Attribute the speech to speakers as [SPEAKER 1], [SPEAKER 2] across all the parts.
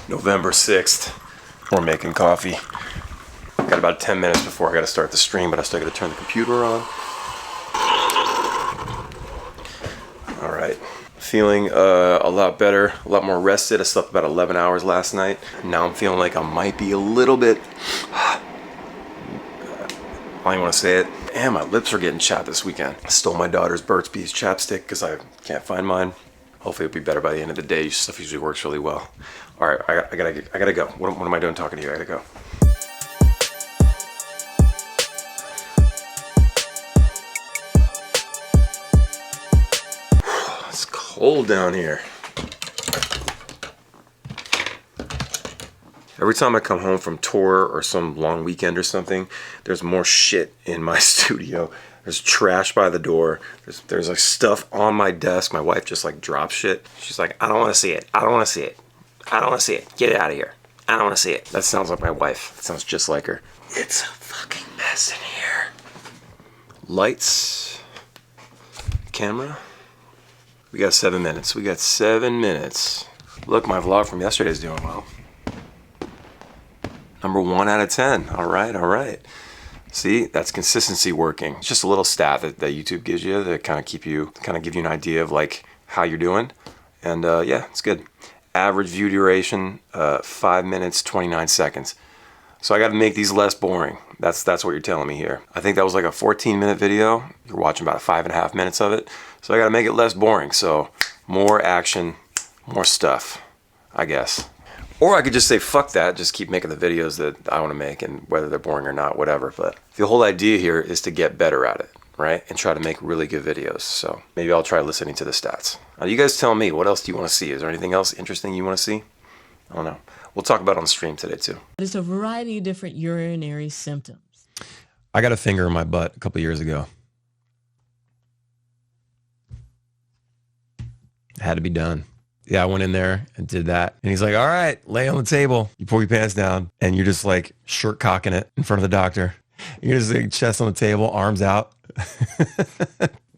[SPEAKER 1] November 6th. We're making coffee. Got about 10 minutes before I gotta start the stream, but I still gotta turn the computer on. All right. Feeling a lot better, a lot more rested. I slept about 11 hours last night. Now I'm feeling like I might be a little bit, I don't even want to say it. And my lips are getting chapped this weekend. I stole my daughter's Burt's Bees chapstick because I can't find mine. Hopefully it'll be better by the end of the day. Stuff usually works really well. All right, I gotta go. What am I doing talking to you? I gotta go. It's cold down here. Every time I come home from tour or some long weekend or something, there's more shit in my studio. There's trash by the door. There's like stuff on my desk. My wife just like drops shit. She's like, I don't want to see it. I don't want to see it. I don't want to see it. Get it out of here. I don't want to see it. That sounds like my wife. It sounds just like her. It's a fucking mess in here. Lights. Camera. We got 7 minutes. We got 7 minutes. Look, my vlog from yesterday's doing well. Number 1 out of 10. All right, all right. See, that's consistency working. It's just a little stat that YouTube gives you that kind of give you an idea of like how you're doing. And yeah, it's good. Average view duration, 5 minutes, 29 seconds. So I got to make these less boring. That's what you're telling me here. I think that was like a 14-minute video. You're watching about 5.5 minutes of it. So I got to make it less boring. So more action, more stuff, I guess. Or I could just say, fuck that, just keep making the videos that I want to make, and whether they're boring or not, whatever. But the whole idea here is to get better at it, right? And try to make really good videos. So maybe I'll try listening to the stats. Now, you guys tell me, what else do you want to see? Is there anything else interesting you want to see? I don't know. We'll talk about it on the stream today, too.
[SPEAKER 2] There's a variety of different urinary symptoms.
[SPEAKER 1] I got a finger in my butt a couple years ago. It had to be done. Yeah, I went in there and did that. And he's like, all right, lay on the table. You pull your pants down and you're just like shirt cocking it in front of the doctor. You're just like chest on the table, arms out.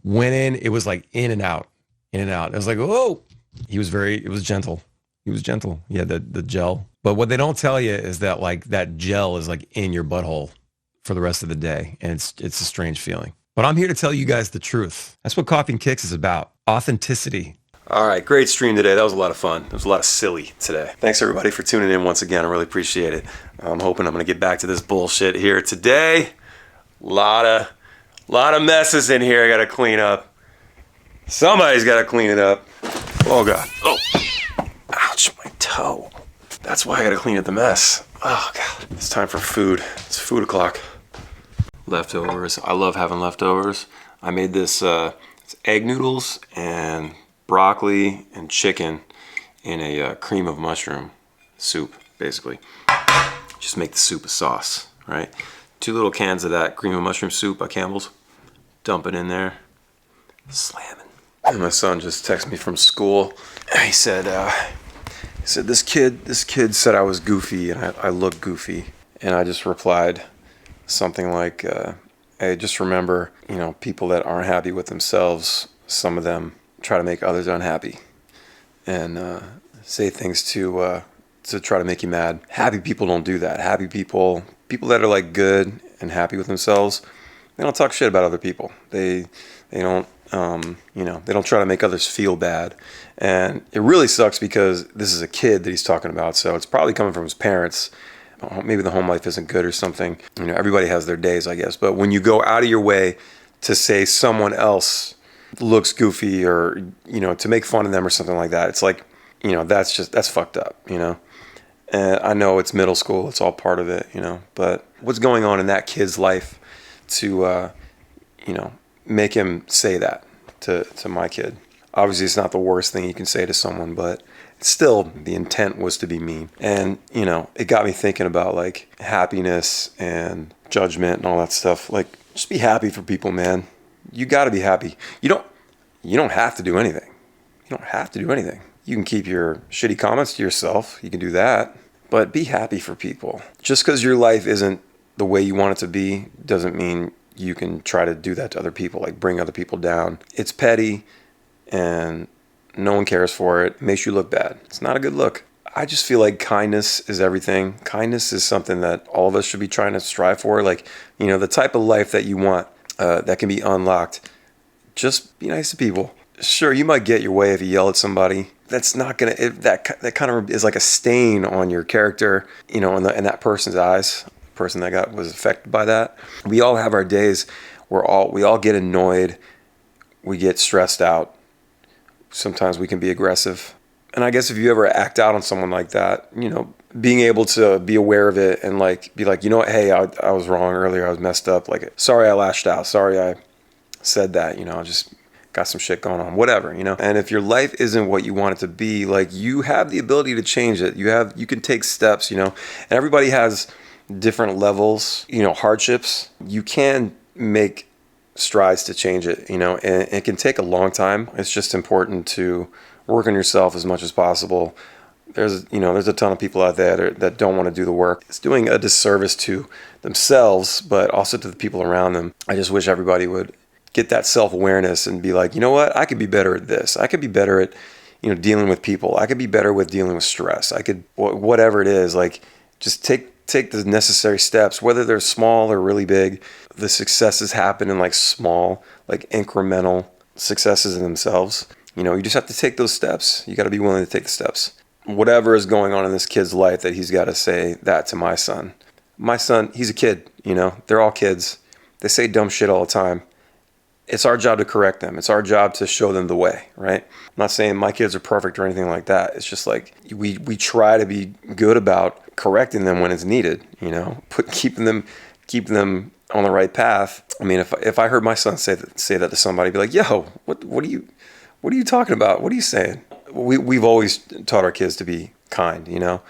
[SPEAKER 1] Went in, it was like in and out, in and out. I was like, whoa. It was gentle. He was gentle. He had the gel. But what they don't tell you is that like that gel is like in your butthole for the rest of the day. And it's a strange feeling. But I'm here to tell you guys the truth. That's what Coffee and Kicks is about. Authenticity. All right, great stream today. That was a lot of fun. There was a lot of silly today. Thanks everybody for tuning in once again. I really appreciate it. I'm hoping I'm gonna get back to this bullshit here today. Lot of messes in here I gotta clean up. Somebody's gotta clean it up. Oh God. Oh, ouch, my toe. That's why I gotta clean up the mess. Oh God, it's time for food. It's food o'clock. Leftovers. I love having leftovers. I made this egg noodles and broccoli and chicken in a cream of mushroom soup, basically. Just make the soup a sauce, right? 2 little cans of that cream of mushroom soup by Campbell's. Dump it in there. Slamming. And my son just texted me from school. He said, this kid said I was goofy and I look goofy. And I just replied something like, hey, just remember, people that aren't happy with themselves, some of them try to make others unhappy, and say things to try to make you mad. Happy people don't do that. Happy people that are like good and happy with themselves, they don't talk shit about other people. They don't they don't try to make others feel bad. And it really sucks because this is a kid that he's talking about, so it's probably coming from his parents. Maybe the home life isn't good or something. Everybody has their days, I guess. But when you go out of your way to say someone else looks goofy or, to make fun of them or something like that, it's like, that's fucked up, And I know it's middle school, it's all part of it, but what's going on in that kid's life to, make him say that to my kid? Obviously, it's not the worst thing you can say to someone, but still, the intent was to be mean. And, it got me thinking about like happiness and judgment and all that stuff. Like, just be happy for people, man. You got to be happy. You don't have to do anything. You don't have to do anything. You can keep your shitty comments to yourself. You can do that. But be happy for people. Just because your life isn't the way you want it to be doesn't mean you can try to do that to other people, like bring other people down. It's petty and no one cares for it. It makes you look bad. It's not a good look. I just feel like kindness is everything. Kindness is something that all of us should be trying to strive for. Like, the type of life that you want that can be unlocked. Just be nice to people. Sure, you might get your way if you yell at somebody. That's not gonna. That kind of is like a stain on your character, in that person's eyes. The person that was affected by that. We all have our days where we all get annoyed. We get stressed out. Sometimes we can be aggressive. And I guess if you ever act out on someone like that, being able to be aware of it and like be like, hey, I was wrong earlier. I was messed up. Like, sorry I lashed out. Sorry I said that. I just got some shit going on. Whatever. And if your life isn't what you want it to be, like, you have the ability to change it. You can take steps. And everybody has different levels. Hardships. You can make strides to change it. And it can take a long time. It's just important to work on yourself as much as possible. There's a ton of people out there that don't want to do the work. It's doing a disservice to themselves, but also to the people around them. I just wish everybody would get that self-awareness and be like, you know what? I could be better at this. I could be better at, dealing with people. I could be better with dealing with stress. I could, whatever it is, like, just take the necessary steps, whether they're small or really big. The successes happen in like small, like incremental successes in themselves. You just have to take those steps. You got to be willing to take the steps. Whatever is going on in this kid's life that he's got to say that to my son. My son, he's a kid, they're all kids. They say dumb shit all the time. It's our job to correct them. It's our job to show them the way, right? I'm not saying my kids are perfect or anything like that. It's just like we try to be good about correcting them when it's needed, keeping them on the right path. I mean, if I heard my son say that to somebody, I'd be like, yo, what are you talking about? What are you saying? We've always taught our kids to be kind,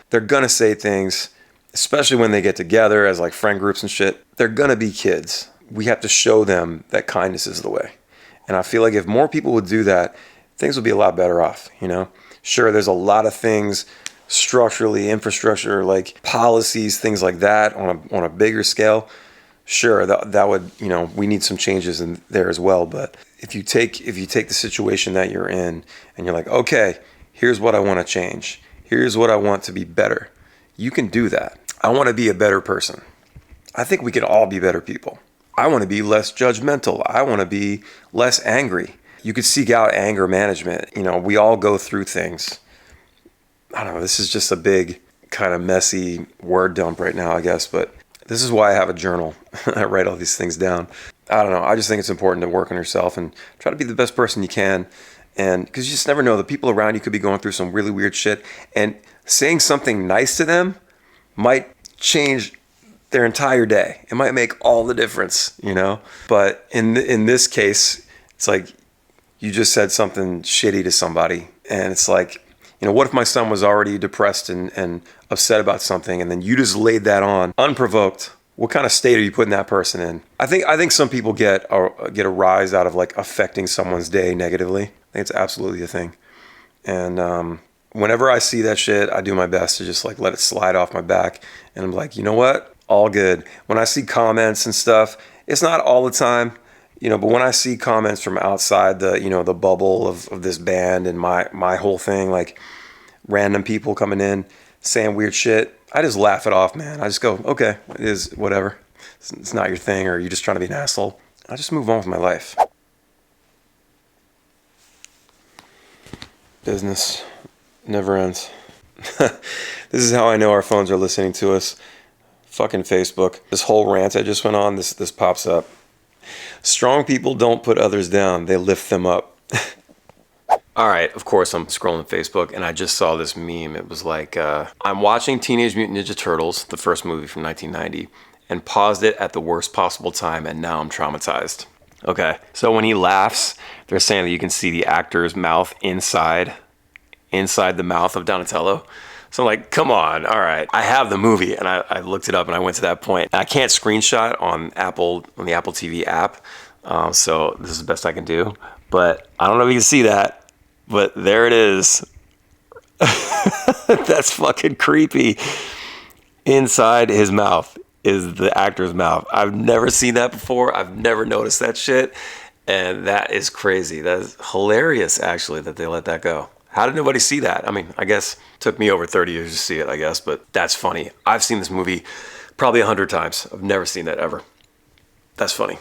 [SPEAKER 1] They're going to say things, especially when they get together as like friend groups and shit. They're going to be kids. We have to show them that kindness is the way. And I feel like if more people would do that, things would be a lot better off, Sure, there's a lot of things structurally, infrastructure, like policies, things like that on a bigger scale. Sure, that would, we need some changes in there as well. But if you take the situation that you're in and you're like, okay, here's what I want to change. Here's what I want to be better. You can do that. I want to be a better person. I think we can all be better people. I want to be less judgmental. I want to be less angry. You could seek out anger management. We all go through things. I don't know. This is just a big kind of messy word dump right now, I guess. But this is why I have a journal. I write all these things down. I don't know. I just think it's important to work on yourself and try to be the best person you can. And because you just never know, the people around you could be going through some really weird shit. And saying something nice to them might change their entire day. It might make all the difference, But in this case, it's like you just said something shitty to somebody. And it's like, what if my son was already depressed and upset about something, and then you just laid that on unprovoked? What kind of state are you putting that person in? I think some people get a rise out of like affecting someone's day negatively. I think it's absolutely a thing. And whenever I see that shit, I do my best to just like let it slide off my back. And I'm like, you know what? All good. When I see comments and stuff, it's not all the time, but when I see comments from outside the, the bubble of this band and my whole thing, like random people coming in saying weird shit, I just laugh it off, man. I just go, okay, it is whatever. It's not your thing, or you're just trying to be an asshole. I just move on with my life. Business never ends. This is how I know our phones are listening to us. Fucking Facebook. This whole rant I just went on, this pops up. Strong people don't put others down, they lift them up. All right, of course I'm scrolling Facebook and I just saw this meme. It was like, I'm watching Teenage Mutant Ninja Turtles, the first movie from 1990, and paused it at the worst possible time, and now I'm traumatized. Okay, so when he laughs, they're saying that you can see the actor's mouth inside the mouth of Donatello. So I'm like, come on, all right. I have the movie, and I looked it up, and I went to that point. I can't screenshot on the Apple TV app, so this is the best I can do. But I don't know if you can see that, but there it is. That's fucking creepy. Inside his mouth is the actor's mouth. I've never seen that before. I've never noticed that shit, and that is crazy. That is hilarious, actually, that they let that go. How did nobody see that? I mean, I guess it took me over 30 years to see it, I guess, but that's funny. I've seen this movie probably 100 times. I've never seen that ever. That's funny.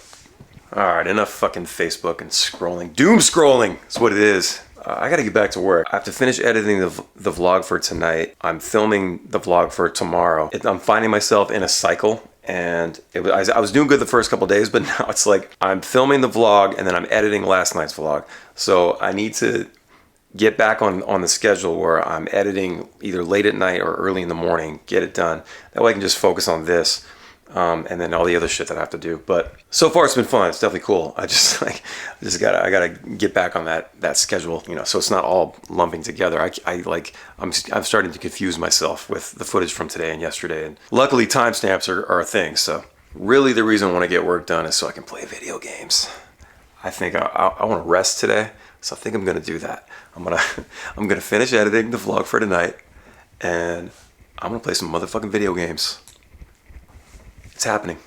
[SPEAKER 1] All right, enough fucking Facebook and scrolling. Doom scrolling is what it is. I got to get back to work. I have to finish editing the vlog for tonight. I'm filming the vlog for tomorrow. I'm finding myself in a cycle, and I was doing good the first couple days, but now it's like I'm filming the vlog and then I'm editing last night's vlog. So I need to get back on the schedule where I'm editing either late at night or early in the morning, get it done. That way I can just focus on this. And then all the other shit that I have to do. But so far it's been fun. It's definitely cool. I gotta get back on that schedule, so it's not all lumping together. I'm starting to confuse myself with the footage from today and yesterday. And luckily timestamps are a thing. So really the reason I want to get work done is so I can play video games. I think I want to rest today. So I think I'm going to do that. I'm going to finish editing the vlog for tonight, and I'm going to play some motherfucking video games. It's happening.